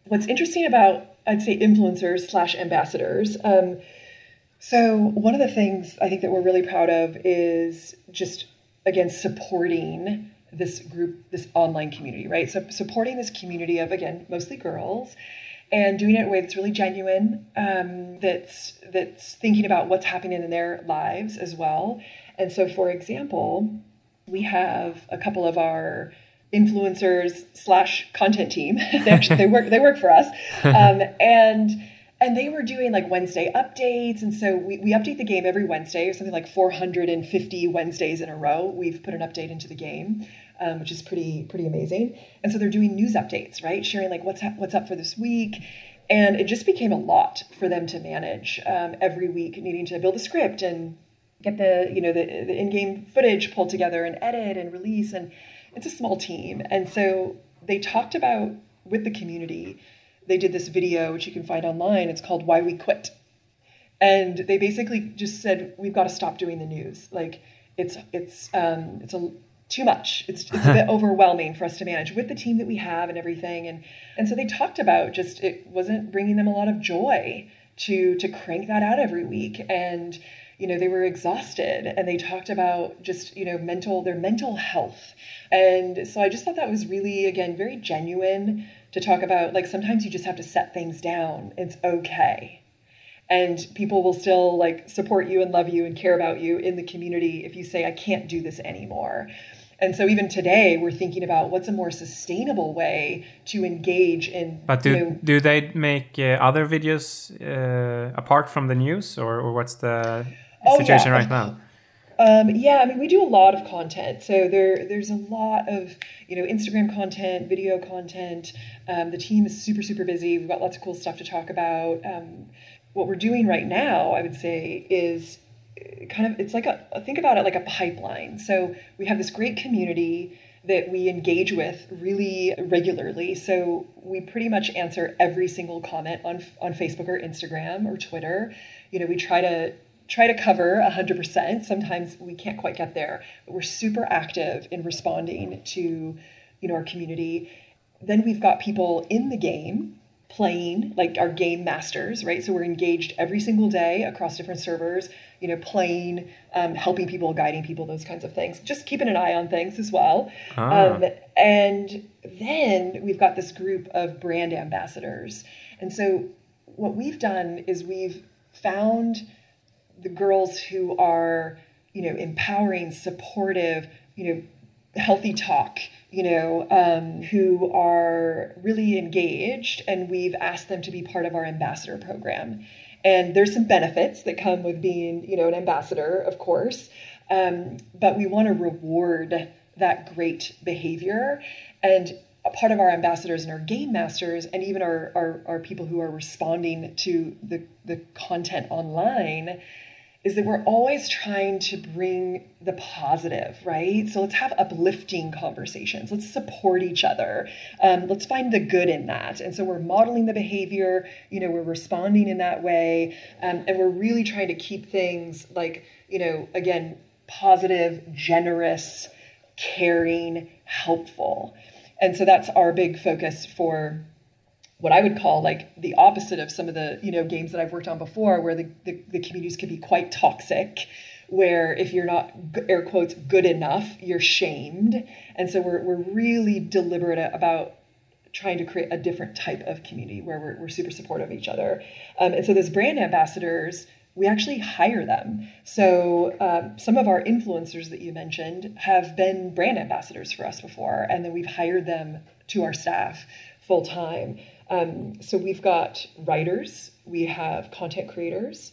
What's interesting about, I'd say, influencers / ambassadors. So one of the things I think that we're really proud of is just, again, supporting this group, this online community, right? So supporting this community of, again, mostly girls, and doing it in a way that's really genuine, that's thinking about what's happening in their lives as well. And so, for example, we have a couple of our influencers / content team. they work for us, and they were doing like Wednesday updates. And so we update the game every Wednesday, or something like 450 Wednesdays in a row. We've put an update into the game, which is pretty amazing. And so they're doing news updates, right? Sharing like what's up for this week. And it just became a lot for them to manage every week, needing to build a script and get the in-game footage pulled together and edit and release. And it's a small team. And so they talked about, with the community, they did this video, which you can find online. It's called Why We Quit. And they basically just said, we've got to stop doing the news. Like it's too much. It's a bit overwhelming for us to manage with the team that we have and everything. And so they talked about just, it wasn't bringing them a lot of joy to crank that out every week. And, they were exhausted, and they talked about just, their mental health. And so I just thought that was really, again, very genuine to talk about, like, sometimes you just have to set things down. It's okay. And people will still like support you and love you and care about you in the community if you say, I can't do this anymore. And so even today, we're thinking about what's a more sustainable way to engage in. But do they make other videos apart from the news, or what's the situation right now? We do a lot of content. So there's a lot of, Instagram content, video content. The team is super, super busy. We've got lots of cool stuff to talk about. What we're doing right now, I would say, is kind of, it's like think about it like a pipeline. So we have this great community that we engage with really regularly. So we pretty much answer every single comment on Facebook or Instagram or Twitter. We try to cover 100%. Sometimes we can't quite get there, but we're super active in responding to, our community. Then we've got people in the game playing, like our game masters, right? So we're engaged every single day across different servers, playing, helping people, guiding people, those kinds of things, just keeping an eye on things as well. And then we've got this group of brand ambassadors. And so what we've done is we've found the girls who are, empowering, supportive, healthy talk, who are really engaged, and we've asked them to be part of our ambassador program. And there's some benefits that come with being, an ambassador, of course, but we want to reward that great behavior. And a part of our ambassadors and our game masters, and even our people who are responding to the content online, is that we're always trying to bring the positive, right? So let's have uplifting conversations. Let's support each other. Let's find the good in that. And so we're modeling the behavior, we're responding in that way. And we're really trying to keep things like, again, positive, generous, caring, helpful. And so that's our big focus for what I would call like the opposite of some of the, games that I've worked on before, where the communities can be quite toxic, where if you're not, air quotes, good enough, you're shamed. And so we're really deliberate about trying to create a different type of community where we're super supportive of each other. And so those brand ambassadors, we actually hire them. So some of our influencers that you mentioned have been brand ambassadors for us before, and then we've hired them to our staff full time. So we've got writers, we have content creators,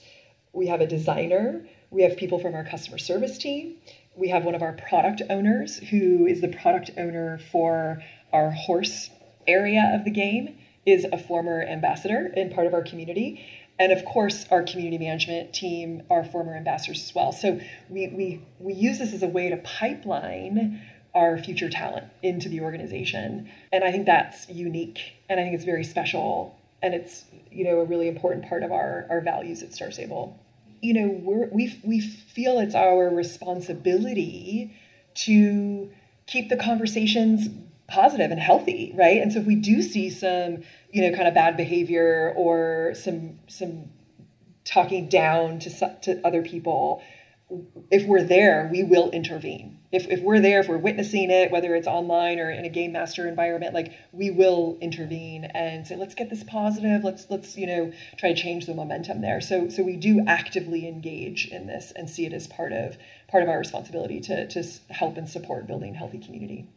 we have a designer, we have people from our customer service team, we have one of our product owners who is the product owner for our horse area of the game, is a former ambassador and part of our community. And of course, our community management team are former ambassadors as well. So we use this as a way to pipeline our future talent into the organization. And I think that's unique. And I think it's very special. And it's, a really important part of our values at Star Stable. We feel it's our responsibility to keep the conversations positive and healthy, right? And so if we do see some, kind of bad behavior or some talking down to other people, if we're there, we will intervene. If we're there, if we're witnessing it, whether it's online or in a game master environment, we will intervene and say, let's get this positive. Let's try to change the momentum there. So we do actively engage in this and see it as part of our responsibility to help and support building a healthy community.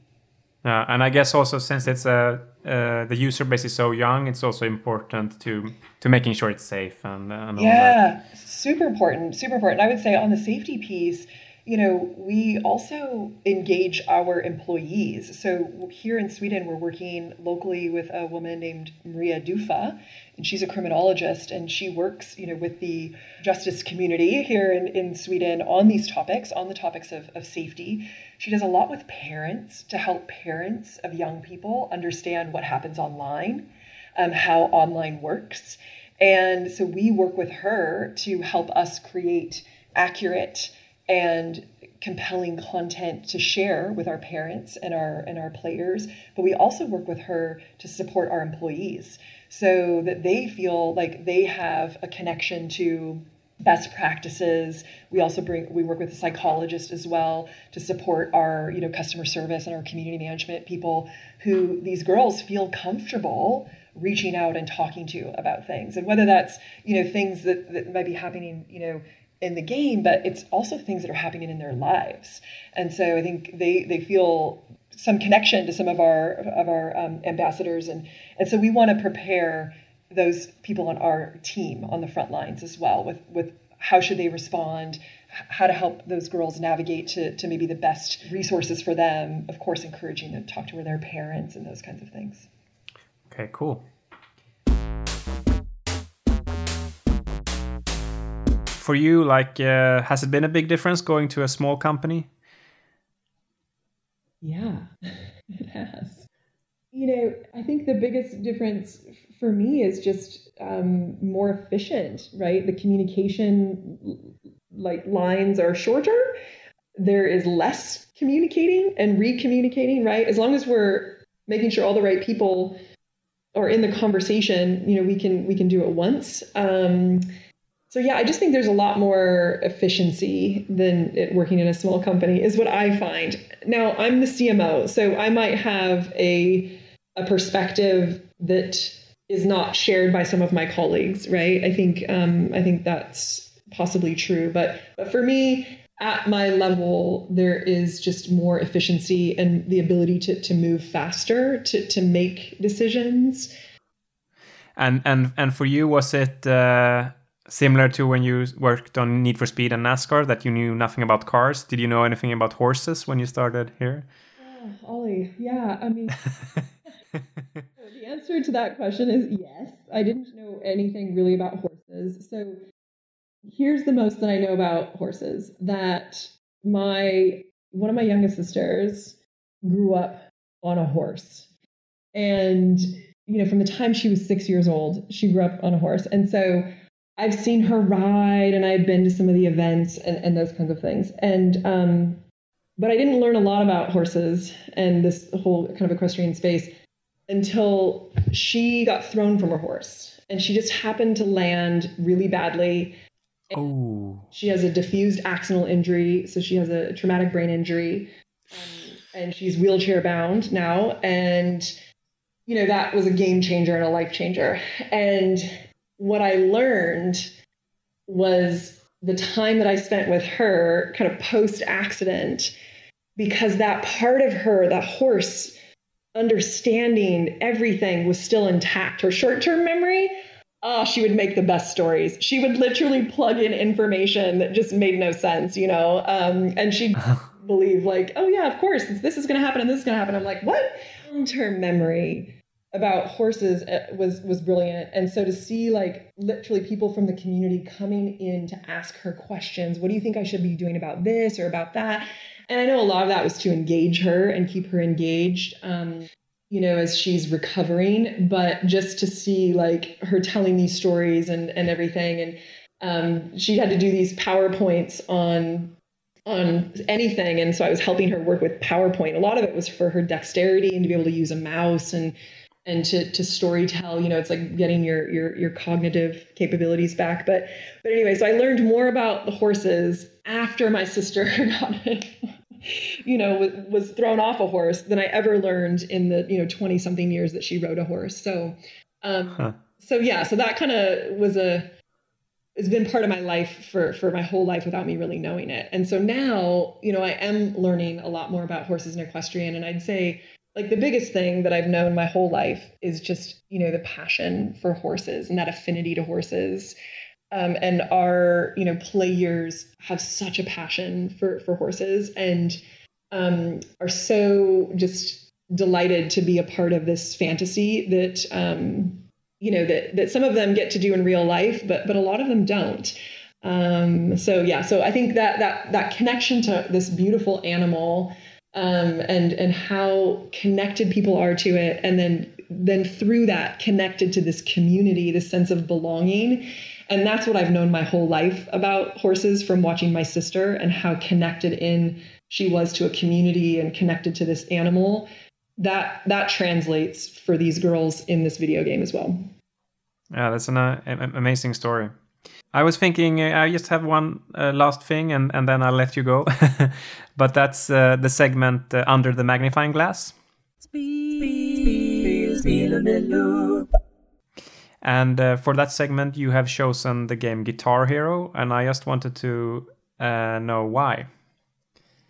And I guess also since it's the user base is so young, it's also important to making sure it's safe and all that. Super important. I would say on the safety piece, we also engage our employees. So here in Sweden, we're working locally with a woman named Maria Dufa, and she's a criminologist, and she works, with the justice community here in Sweden on these topics, on the topics of safety. She does a lot with parents to help parents of young people understand what happens online, how online works. And so we work with her to help us create accurate and compelling content to share with our parents and our players. But we also work with her to support our employees so that they feel like they have a connection to best practices. We work with a psychologist as well to support our, customer service and our community management people who these girls feel comfortable reaching out and talking to about things. And whether that's, things that might be happening, in the game, but it's also things that are happening in their lives. And so I think they feel some connection to some of our ambassadors. And so we want to prepare those people on our team on the front lines as well with how should they respond, how to help those girls navigate to maybe the best resources for them, of course, encouraging them to talk to their parents and those kinds of things. Okay, cool. For you, has it been a big difference going to a small company? Yeah, it has. I think the biggest difference for me is just more efficient, right? The communication lines are shorter. There is less communicating and re-communicating, right? As long as we're making sure all the right people are in the conversation, we can do it once. So yeah, I just think there's a lot more efficiency than working in a small company is what I find. Now I'm the CMO, so I might have a perspective that is not shared by some of my colleagues, right? I think that's possibly true, but for me, at my level, there is just more efficiency and the ability to move faster, to make decisions. And for you, was it similar to when you worked on Need for Speed and NASCAR, that you knew nothing about cars? Did you know anything about horses when you started here? Oh, Ollie, yeah. I mean, the answer to that question is yes. I didn't know anything really about horses. So here's the most that I know about horses, that one of my youngest sisters grew up on a horse. And, from the time she was 6 years old, she grew up on a horse. And so I've seen her ride, and I've been to some of the events and those kinds of things. And, but I didn't learn a lot about horses and this whole kind of equestrian space until she got thrown from her horse, and she just happened to land really badly. Oh. She has a diffused axonal injury, so she has a traumatic brain injury, and she's wheelchair bound now. And, that was a game changer and a life changer. And what I learned was the time that I spent with her kind of post-accident, because that part of her, that horse, understanding everything was still intact. Her short-term memory, oh, she would make the best stories. She would literally plug in information that just made no sense, and she'd believe like, oh yeah, of course, this is going to happen and this is going to happen. I'm like, what? Long-term memory about horses was brilliant. And so to see like literally people from the community coming in to ask her questions, what do you think I should be doing about this or about that? And I know a lot of that was to engage her and keep her engaged, as she's recovering, but just to see like her telling these stories and everything. And she had to do these PowerPoints on anything. And so I was helping her work with PowerPoint. A lot of it was for her dexterity and to be able to use a mouse and to story tell, it's like getting your cognitive capabilities back. But anyway, so I learned more about the horses after my sister was thrown off a horse than I ever learned in the, 20 something years that she rode a horse. So, so that kind of it's been part of my life for my whole life without me really knowing it. And so now, I am learning a lot more about horses and equestrian. And I'd say like the biggest thing that I've known my whole life is just, the passion for horses and that affinity to horses. And our, players have such a passion for horses and are so just delighted to be a part of this fantasy that, that some of them get to do in real life, but a lot of them don't. So I think that connection to this beautiful animal, and how connected people are to it. And then through that connected to this community, this sense of belonging. And that's what I've known my whole life about horses from watching my sister and how connected in she was to a community and connected to this animal. That translates for these girls in this video game as well. Yeah, that's an amazing story. I was thinking I just have one last thing and then I'll let you go. But that's the segment Under the Magnifying Glass. And for that segment, you have chosen the game Guitar Hero, and I just wanted to know why.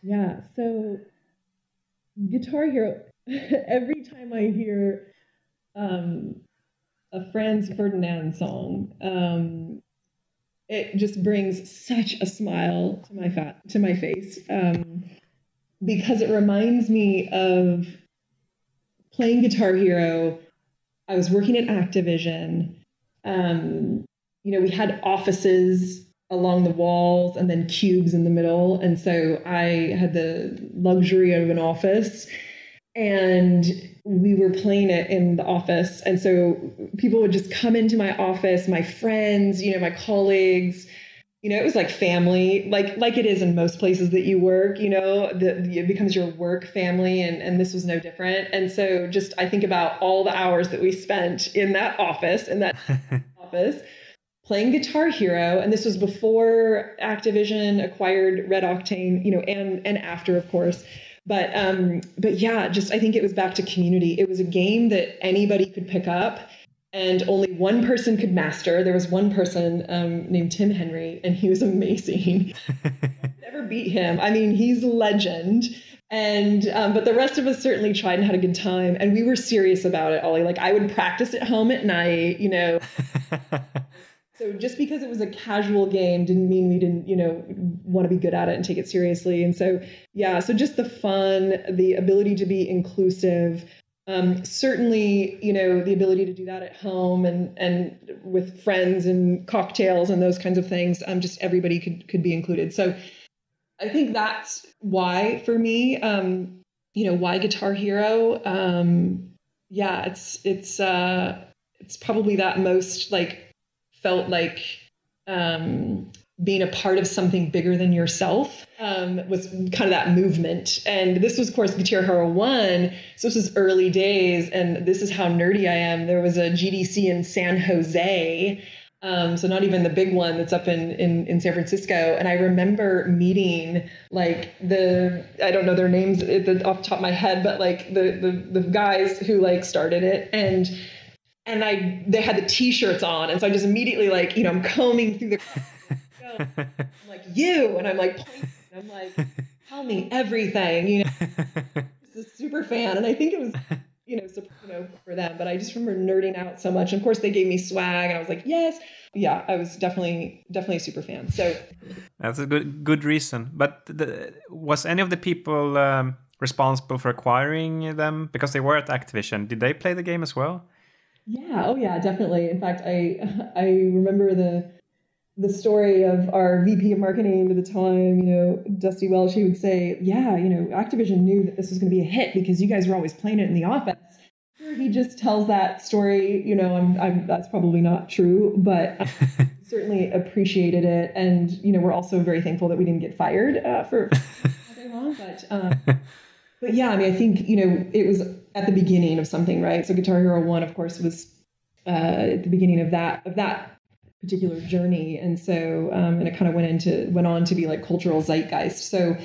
Yeah, so Guitar Hero, every time I hear a Franz Ferdinand song, it just brings such a smile to my face, because it reminds me of playing Guitar Hero. I was working at Activision. We had offices along the walls and then cubes in the middle. And so I had the luxury of an office and we were playing it in the office. And so people would just come into my office, my friends, my colleagues, it was like family, like it is in most places that you work, it becomes your work family. And this was no different. And so just, I think about all the hours that we spent in that office, playing Guitar Hero. And this was before Activision acquired Red Octane, and after, of course. But yeah, just, I think it was back to community. It was a game that anybody could pick up and only one person could master. There was one person named Tim Henry, and he was amazing. Never beat him. I mean, he's a legend. And but the rest of us certainly tried and had a good time. And we were serious about it, Ollie. Like I would practice at home at night, So just because it was a casual game didn't mean we didn't, want to be good at it and take it seriously. And so, yeah, so just the fun, the ability to be inclusive, certainly, the ability to do that at home and with friends and cocktails and those kinds of things. Just everybody could be included. So I think that's why for me, why Guitar Hero. Yeah, it's probably that most felt like being a part of something bigger than yourself was kind of that movement. And this was, of course, Guitar Hero 1. So this was early days. And this is how nerdy I am. There was a GDC in San Jose. So not even the big one that's up in San Francisco. And I remember meeting I don't know their names off the top of my head, but the guys who started it. And they had the t-shirts on. And so I just immediately I'm combing through the I'm like, you, and I'm pointing, and I'm like, tell me everything, just a super fan. And I think it was for them. But I just remember nerding out so much. And of course, they gave me swag, and I was like, yes. Yeah, I was definitely a super fan. So that's a good reason. But was any of the people responsible for acquiring them because they were at Activision? Did they play the game as well? Yeah. Oh, yeah. Definitely. In fact, I remember the story of our VP of marketing at the time, Dusty Welch. He would say, yeah, Activision knew that this was going to be a hit because you guys were always playing it in the office. He just tells that story, that's probably not true, but I certainly appreciated it. And, we're also very thankful that we didn't get fired for all day long. But yeah, I mean, I think, it was at the beginning of something, right? So Guitar Hero 1, of course, was at the beginning of that particular journey. And so, and it kind of went on to be like cultural zeitgeist. So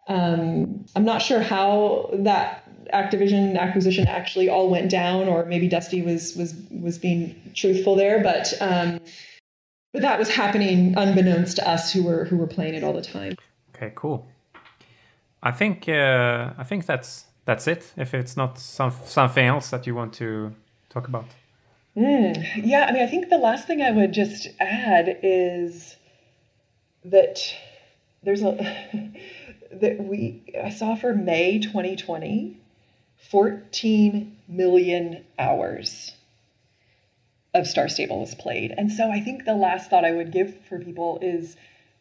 I'm not sure how that Activision acquisition actually all went down, or maybe Dusty was being truthful there, but that was happening unbeknownst to us who were playing it all the time. Okay, cool. I think that's it. If it's not something else that you want to talk about. Yeah, I mean, I think the last thing I would just add is that I saw for May 2020, 14 million hours of Star Stable was played. And so I think the last thought I would give for people is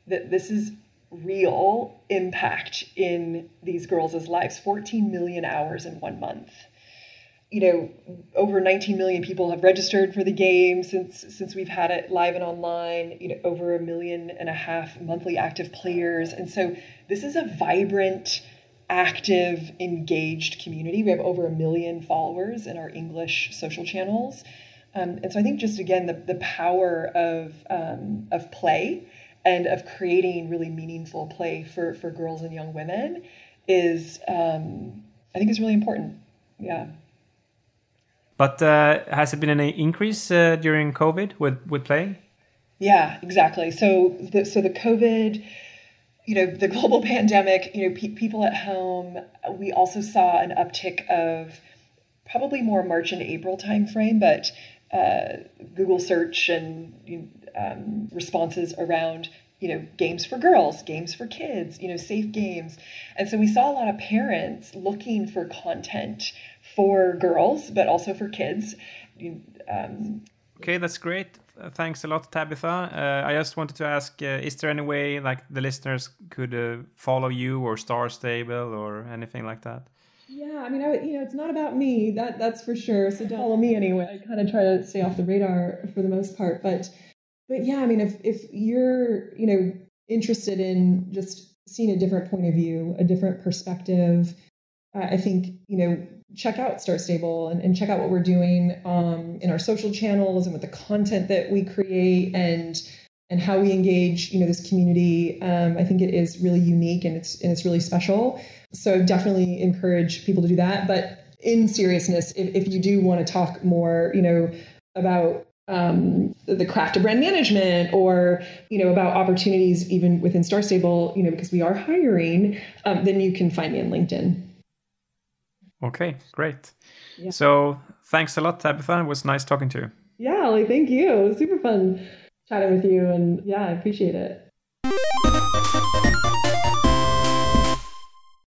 that this is real impact in these girls' lives. 14 million hours in 1 month. Over 19 million people have registered for the game since we've had it live and online, over 1.5 million monthly active players. And so this is a vibrant, active, engaged community. We have over 1 million followers in our English social channels. And so I think just, again, the power of play and of creating really meaningful play for girls and young women is, I think is really important. Yeah. But has it been any increase during COVID with playing? Yeah, exactly. So the COVID, the global pandemic, people at home, we also saw an uptick of probably more March and April timeframe, but Google search and responses around, games for girls, games for kids, safe games. And so we saw a lot of parents looking for content for girls, but also for kids. Okay, that's great. Thanks a lot, Tabitha. I just wanted to ask, is there any way like the listeners could follow you or Star Stable or anything like that? Yeah, I mean, it's not about me, that's for sure. So don't follow me anyway. I kind of try to stay off the radar for the most part. But yeah, I mean, if you're, interested in just seeing a different point of view, a different perspective, I think, check out Star Stable and check out what we're doing in our social channels and with the content that we create and how we engage, this community. I think it is really unique and it's really special. So definitely encourage people to do that. But in seriousness, if you do want to talk more, about the craft of brand management or, about opportunities even within Star Stable, because we are hiring, then you can find me on LinkedIn. Okay, great. Yeah. So thanks a lot, Tabitha. It was nice talking to you. Yeah, thank you. It was super fun chatting with you. And yeah, I appreciate it.